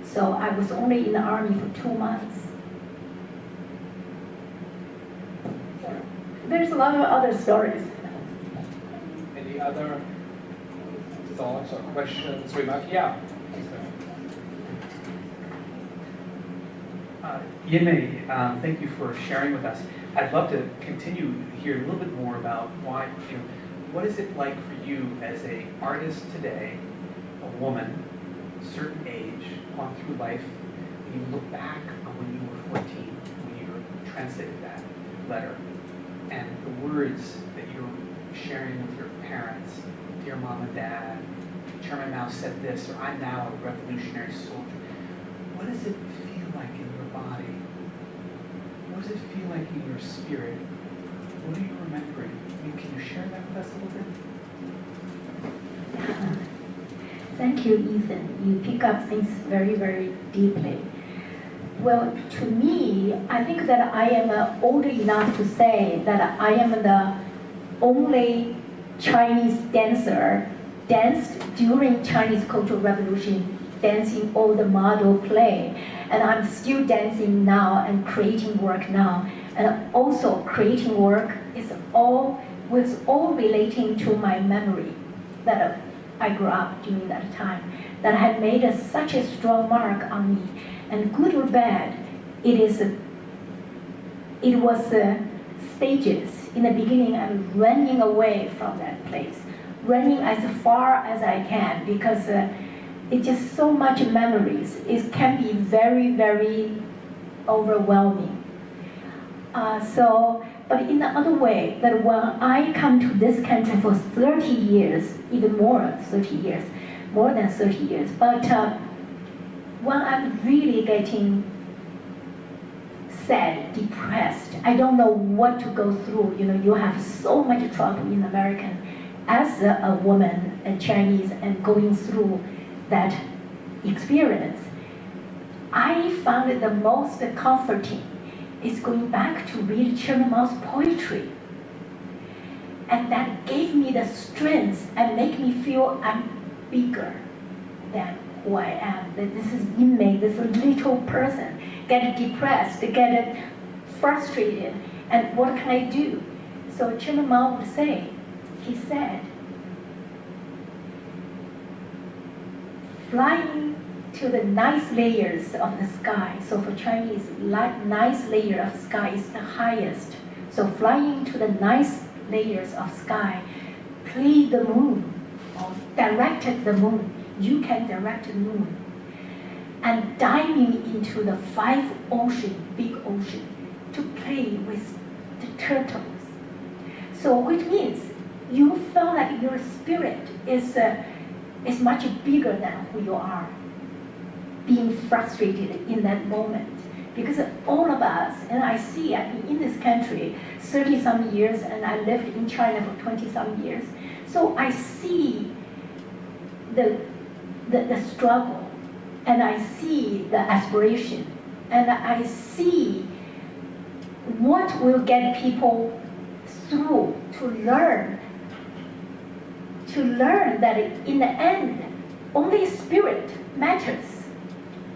So I was only in the army for 2 months. There's a lot of other stories. Any other thoughts or questions, remarks? Yeah. Yin Mei, thank you for sharing with us. I'd love to continue to hear a little bit more about why, what is it like for you as an artist today, a woman, a certain age, gone through life, and you look back on when you were 14, when you translated that letter, and the words that you're sharing with your parents, dear mom and dad, Chairman Mao said this, or I'm now a revolutionary soldier. What does it feel like in your body? What does it feel like in your spirit? What are you remembering? Can you share that with us a little bit? Thank you, Ethan. You pick up things very, very deeply. Well, to me, I think that I am old enough to say that I am the only Chinese dancer danced during Chinese Cultural Revolution, dancing all the model play. And I'm still dancing now and creating work now. And also creating work was all relating to my memory that I grew up during that time, that had made such a strong mark on me. And good or bad, it was stages. In the beginning, I'm running away from that place, running as far as I can, because it's just so much memories. It can be very, very overwhelming. But in the other way, that when I come to this country for 30 years, even more 30 years, more than 30 years, but when I'm really getting sad, depressed, I don't know what to go through. You know, you have so much trouble in America as a woman, a Chinese, and going through that experience. I found it the most comforting is going back to read Chairman Mao's poetry. And that gave me the strength and make me feel I'm bigger than who I am. That this is Yin Mei, this little person, get depressed, get frustrated, and what can I do? So Chairman Mao would say, he said, flying to the nice layers of the sky. So for Chinese, nice layer of sky is the highest. So flying to the nice layers of sky, play the moon, or directed the moon. You can direct the moon. And diving into the 5 ocean, big ocean, to play with the turtles. So which means you feel like your spirit is much bigger than who you are. Being frustrated in that moment. Because all of us, and I see, I've been in this country 30-some years, and I lived in China for 20-some years. So I see the struggle, and I see the aspiration, and I see what will get people through to learn that in the end, only spirit matters.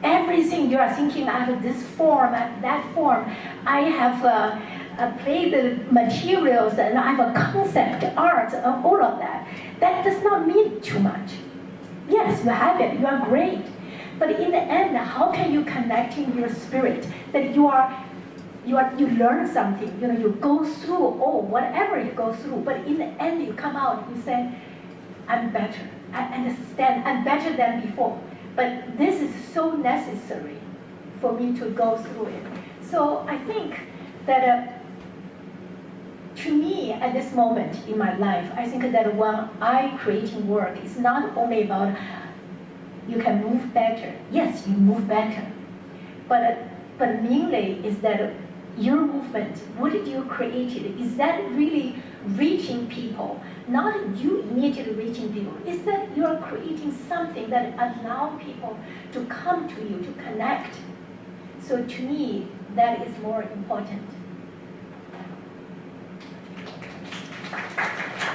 Everything you are thinking, I have this form, I have that form, I have played the materials, and I have a concept, art, all of that. That does not mean too much. Yes, you have it, you are great. But in the end, how can you connect in your spirit that you learn something, you know, you go through, whatever you go through, but in the end you come out, you say, I'm better, I understand, I'm better than before. But this is so necessary for me to go through it. So I think that to me, at this moment in my life, I think that when I creating work, it's not only about you can move better. Yes, you move better. But mainly is that your movement, what did you create? Is that really reaching people? Not you immediately reaching people. Is that you are creating something that allow people to come to you, to connect. So to me, that is more important.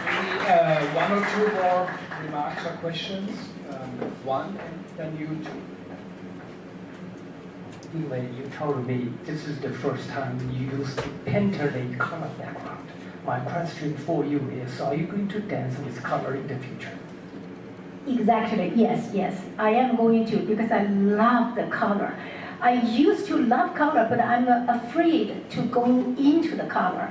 Maybe 1 or 2 more remarks or questions. One, and then you two. Yin Mei, you told me this is the first time you used painterly color background. My question for you is, are you going to dance with color in the future? Exactly, yes. I am going to, because I love the color. I used to love color, but I'm afraid to go into the color.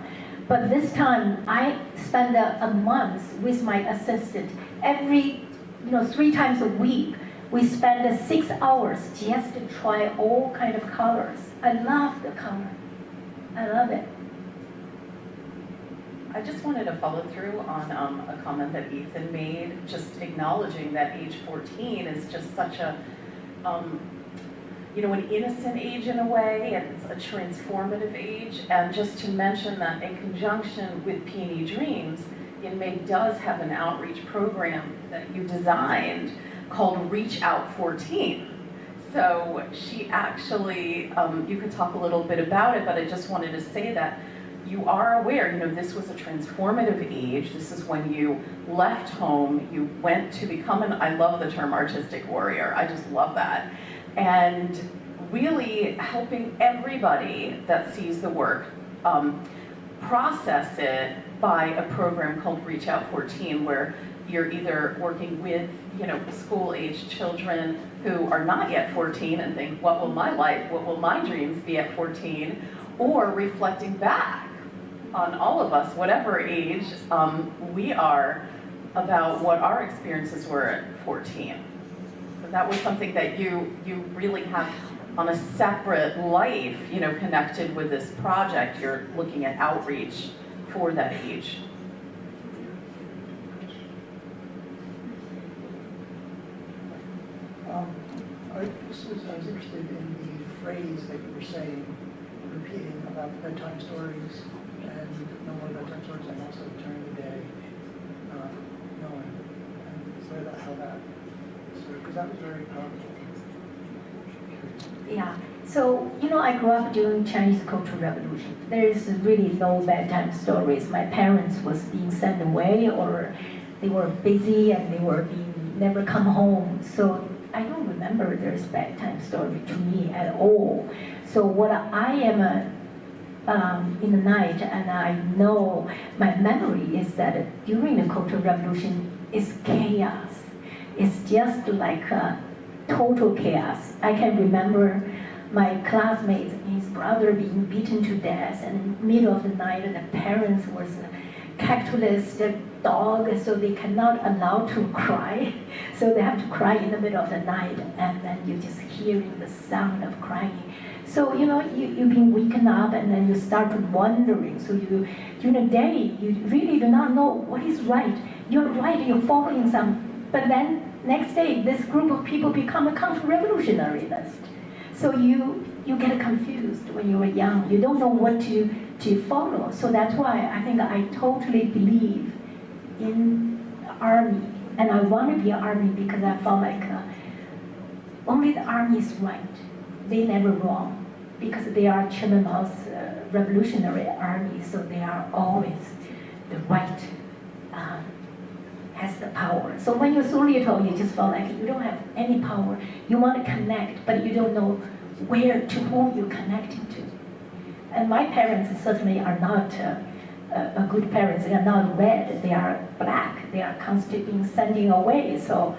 But this time, I spend a month with my assistant. Every 3 times a week, we spend 6 hours just to try all kind of colors. I love the color. I love it. I just wanted to follow through on a comment that Ethan made, just acknowledging that age 14 is just such a, an innocent age in a way, and it's a transformative age. And just to mention that in conjunction with Peony Dreams, Yin Mei does have an outreach program that you designed called Reach Out 14. So she actually, you could talk a little bit about it, but I just wanted to say that you are aware, this was a transformative age. This is when you left home, you went to become I love the term artistic warrior. I just love that. And really helping everybody that sees the work process it by a program called Reach Out 14, where you're either working with, school-aged children who are not yet 14 and think, what will my dreams be at 14? Or reflecting back on all of us, whatever age we are, about what our experiences were at 14. So that was something that you really have on a separate life, you know, connected with this project. You're looking at outreach for that age. I was interested in the phrase that you were saying, repeating about bedtime stories and no more bedtime stories, and also during the day, no one. And so how that, because that was very powerful. Yeah. So, you know, I grew up during Chinese Cultural Revolution. There is really no bedtime stories. My parents was being sent away, or they were busy and they were being never come home. So I don't remember there's bedtime story to me at all. So what I am in the night, and I know my memory is that during the Cultural Revolution is chaos. It's just like total chaos. I can remember my classmates and his brother being beaten to death, and in the middle of the night the parents was cactus, the dog, so they cannot allow to cry. So they have to cry in the middle of the night, and then you're just hearing the sound of crying. So, you know, you've been waken up, and then you start wondering. So you, during the day, you really do not know what is right. You're right, you're following some, but then next day, this group of people become a counter-revolutionary list. So you get confused when you were young. You don't know what to follow. So that's why I think I totally believe in the army. And I want to be an army because I felt like only the army is right. They never wrong. Because they are Chairman Mao's revolutionary army, so they are always the right, has the power. So when you're so little, you just feel like you don't have any power. You want to connect, but you don't know where, to whom you're connecting to. And my parents certainly are not a good parents. They are not red, they are black. They are constantly being sending away. So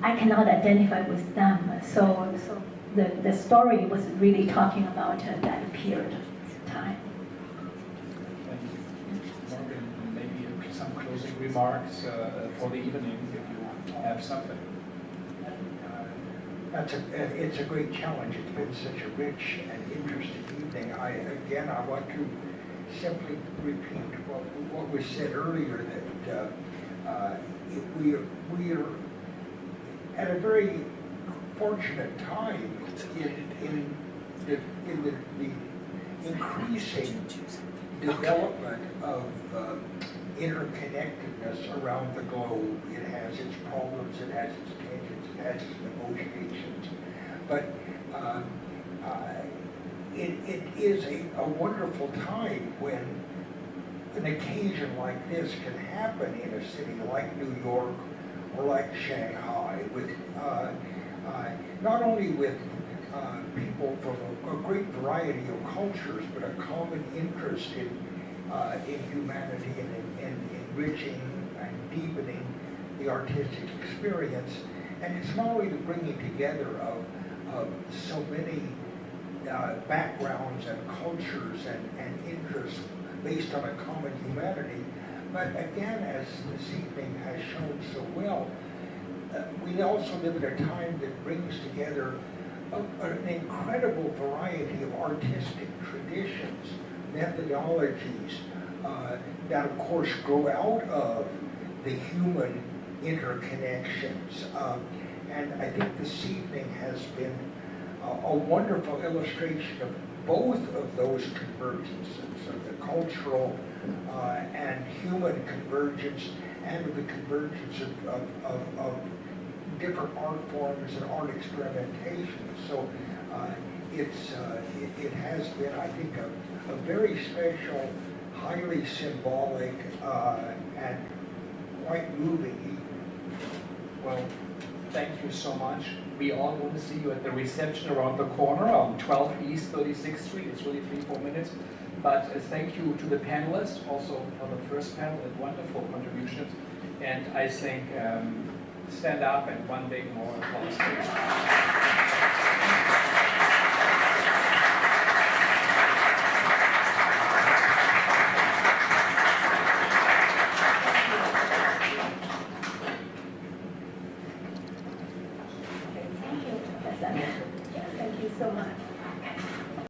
I cannot identify with them. So the story was really talking about that period of time. Thank you. Morgan, maybe some closing remarks for the evening, if you have something. It's a great challenge. It's been such a rich and interesting evening. I want to simply repeat what was said earlier, that we are at a very fortunate time in the increasing development of interconnectedness around the globe. It has its problems, it has its tensions, it has its negotiations, but it is a wonderful time when an occasion like this can happen in a city like New York or like Shanghai, with not only with people from a great variety of cultures, but a common interest in humanity and enriching and deepening the artistic experience. And it's not only the bringing together of so many backgrounds and cultures and interests based on a common humanity, but again, as this evening has shown so well, we also live at a time that brings together an incredible variety of artistic traditions, methodologies that of course grow out of the human interconnections. And I think this evening has been a wonderful illustration of both of those convergences, of the cultural and human convergence, and of the convergence of different art forms and art experimentation. So it has been, I think, a very special, highly symbolic, and quite moving evening. Well, thank you so much. We all want to see you at the reception around the corner on 12 East 36th Street. It's really 3-4 minutes. But thank you to the panelists, also for the first panel, and wonderful contributions. And I think stand up and one day more applause.